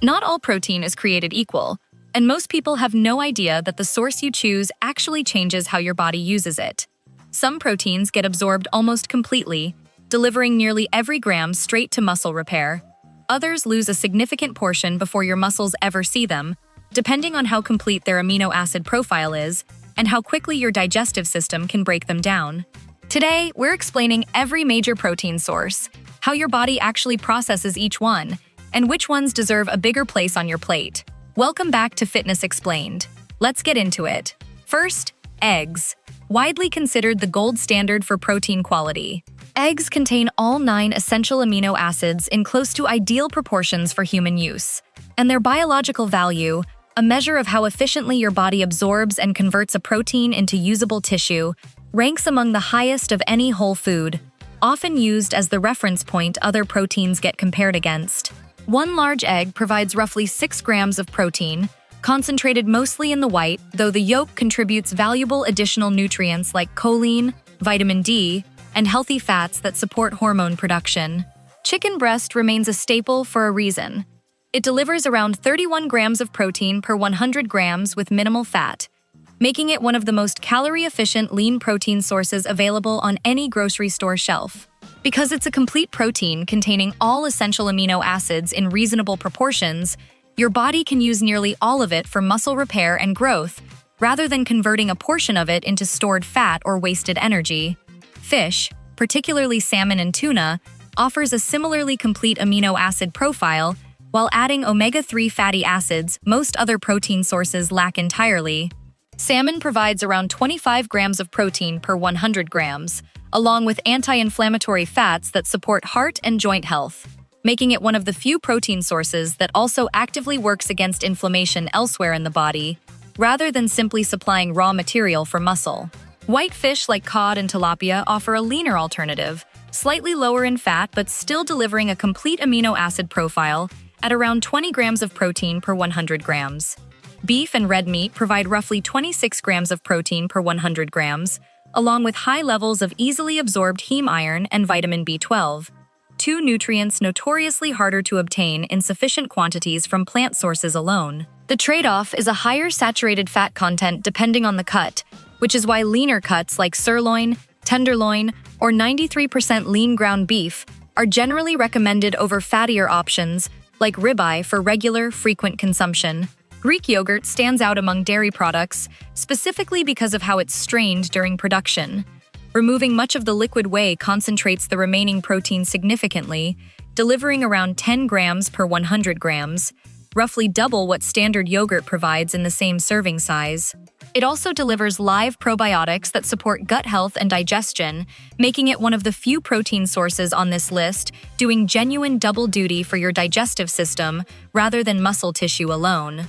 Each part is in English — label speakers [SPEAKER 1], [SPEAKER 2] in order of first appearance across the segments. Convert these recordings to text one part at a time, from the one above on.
[SPEAKER 1] Not all protein is created equal, and most people have no idea that the source you choose actually changes how your body uses it. Some proteins get absorbed almost completely, delivering nearly every gram straight to muscle repair. Others lose a significant portion before your muscles ever see them, depending on how complete their amino acid profile is and how quickly your digestive system can break them down. Today, we're explaining every major protein source, how your body actually processes each one, and which ones deserve a bigger place on your plate. Welcome back to Fitness Explained. Let's get into it. First, eggs. Widely considered the gold standard for protein quality. Eggs contain all 9 essential amino acids in close to ideal proportions for human use. And their biological value, a measure of how efficiently your body absorbs and converts a protein into usable tissue, ranks among the highest of any whole food, often used as the reference point other proteins get compared against. One large egg provides roughly 6 grams of protein, concentrated mostly in the white, though the yolk contributes valuable additional nutrients like choline, vitamin D, and healthy fats that support hormone production. Chicken breast remains a staple for a reason. It delivers around 31 grams of protein per 100 grams with minimal fat, making it one of the most calorie-efficient lean protein sources available on any grocery store shelf. Because it's a complete protein containing all essential amino acids in reasonable proportions, your body can use nearly all of it for muscle repair and growth, rather than converting a portion of it into stored fat or wasted energy. Fish, particularly salmon and tuna, offers a similarly complete amino acid profile, while adding omega-3 fatty acids most other protein sources lack entirely. Salmon provides around 25 grams of protein per 100 grams, along with anti-inflammatory fats that support heart and joint health, making it one of the few protein sources that also actively works against inflammation elsewhere in the body, rather than simply supplying raw material for muscle. White fish like cod and tilapia offer a leaner alternative, slightly lower in fat but still delivering a complete amino acid profile at around 20 grams of protein per 100 grams. Beef and red meat provide roughly 26 grams of protein per 100 grams, along with high levels of easily absorbed heme iron and vitamin B12, 2 nutrients notoriously harder to obtain in sufficient quantities from plant sources alone. The trade-off is a higher saturated fat content depending on the cut, which is why leaner cuts like sirloin, tenderloin, or 93% lean ground beef are generally recommended over fattier options like ribeye for regular, frequent consumption. Greek yogurt stands out among dairy products, specifically because of how it's strained during production. Removing much of the liquid whey concentrates the remaining protein significantly, delivering around 10 grams per 100 grams, roughly double what standard yogurt provides in the same serving size. It also delivers live probiotics that support gut health and digestion, making it one of the few protein sources on this list doing genuine double duty for your digestive system rather than muscle tissue alone.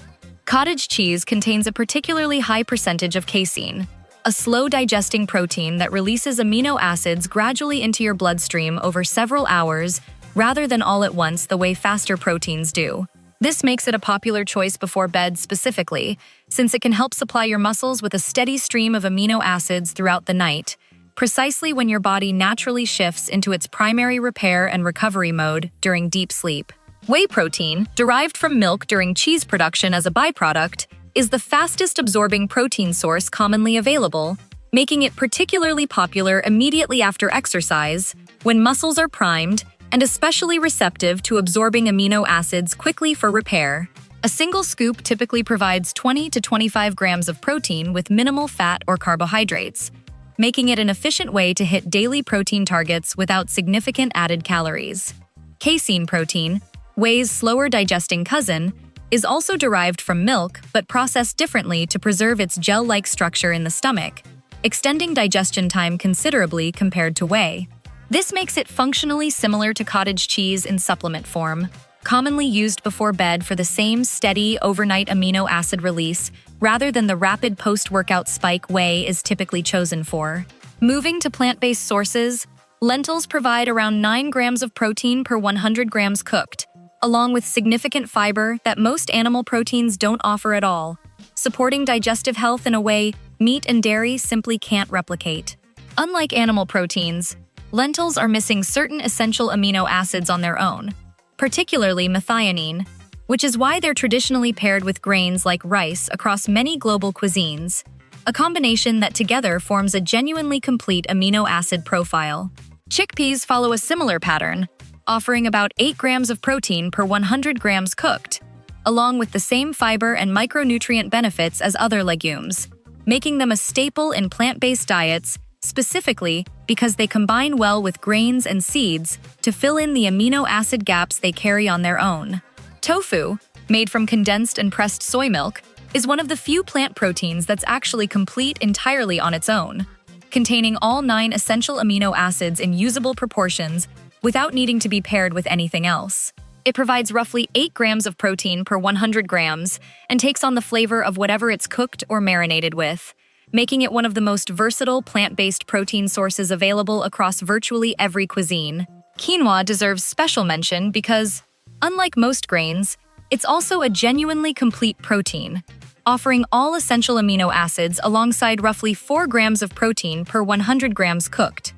[SPEAKER 1] Cottage cheese contains a particularly high percentage of casein, a slow-digesting protein that releases amino acids gradually into your bloodstream over several hours rather than all at once the way faster proteins do. This makes it a popular choice before bed specifically, since it can help supply your muscles with a steady stream of amino acids throughout the night, precisely when your body naturally shifts into its primary repair and recovery mode during deep sleep. Whey protein, derived from milk during cheese production as a byproduct, is the fastest absorbing protein source commonly available, making it particularly popular immediately after exercise, when muscles are primed, and especially receptive to absorbing amino acids quickly for repair. A single scoop typically provides 20 to 25 grams of protein with minimal fat or carbohydrates, making it an efficient way to hit daily protein targets without significant added calories. Casein protein, whey's slower digesting cousin, is also derived from milk but processed differently to preserve its gel-like structure in the stomach, extending digestion time considerably compared to whey. This makes it functionally similar to cottage cheese in supplement form, commonly used before bed for the same steady overnight amino acid release rather than the rapid post-workout spike whey is typically chosen for. Moving to plant-based sources, lentils provide around 9 grams of protein per 100 grams cooked, along with significant fiber that most animal proteins don't offer at all, supporting digestive health in a way meat and dairy simply can't replicate. Unlike animal proteins, lentils are missing certain essential amino acids on their own, particularly methionine, which is why they're traditionally paired with grains like rice across many global cuisines, a combination that together forms a genuinely complete amino acid profile. Chickpeas follow a similar pattern, offering about 8 grams of protein per 100 grams cooked, along with the same fiber and micronutrient benefits as other legumes, making them a staple in plant-based diets, specifically because they combine well with grains and seeds to fill in the amino acid gaps they carry on their own. Tofu, made from condensed and pressed soy milk, is one of the few plant proteins that's actually complete entirely on its own, containing all 9 essential amino acids in usable proportions without needing to be paired with anything else. It provides roughly 8 grams of protein per 100 grams and takes on the flavor of whatever it's cooked or marinated with, making it one of the most versatile plant-based protein sources available across virtually every cuisine. Quinoa deserves special mention because, unlike most grains, it's also a genuinely complete protein, offering all essential amino acids alongside roughly 4 grams of protein per 100 grams cooked.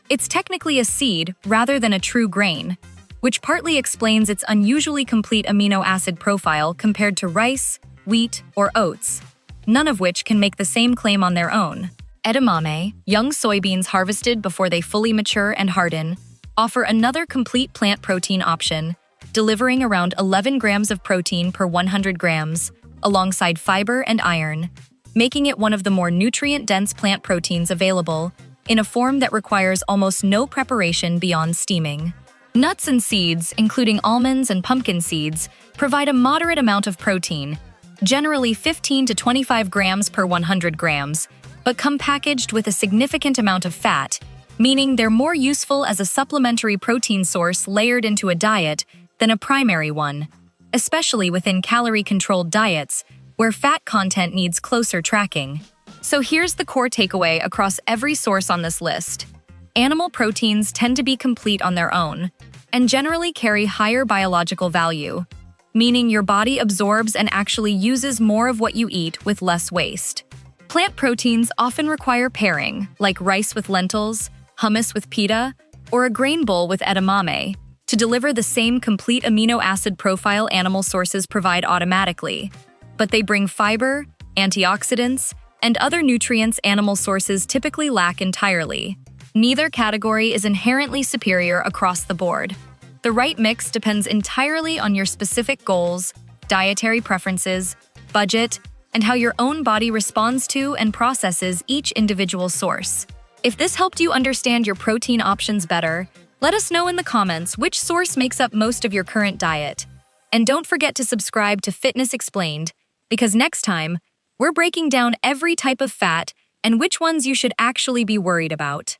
[SPEAKER 1] It's technically a seed rather than a true grain, which partly explains its unusually complete amino acid profile compared to rice, wheat, or oats, none of which can make the same claim on their own. Edamame, young soybeans harvested before they fully mature and harden, offer another complete plant protein option, delivering around 11 grams of protein per 100 grams, alongside fiber and iron, making it one of the more nutrient-dense plant proteins available, in a form that requires almost no preparation beyond steaming. Nuts and seeds, including almonds and pumpkin seeds, provide a moderate amount of protein, generally 15 to 25 grams per 100 grams, but come packaged with a significant amount of fat, meaning they're more useful as a supplementary protein source layered into a diet than a primary one, especially within calorie-controlled diets, where fat content needs closer tracking. So here's the core takeaway across every source on this list. Animal proteins tend to be complete on their own, and generally carry higher biological value, meaning your body absorbs and actually uses more of what you eat with less waste. Plant proteins often require pairing, like rice with lentils, hummus with pita, or a grain bowl with edamame, to deliver the same complete amino acid profile animal sources provide automatically. But they bring fiber, antioxidants, and other nutrients animal sources typically lack entirely. Neither category is inherently superior across the board. The right mix depends entirely on your specific goals, dietary preferences, budget, and how your own body responds to and processes each individual source. If this helped you understand your protein options better, let us know in the comments which source makes up most of your current diet. And don't forget to subscribe to Fitness Explained, because next time, we're breaking down every type of fat and which ones you should actually be worried about.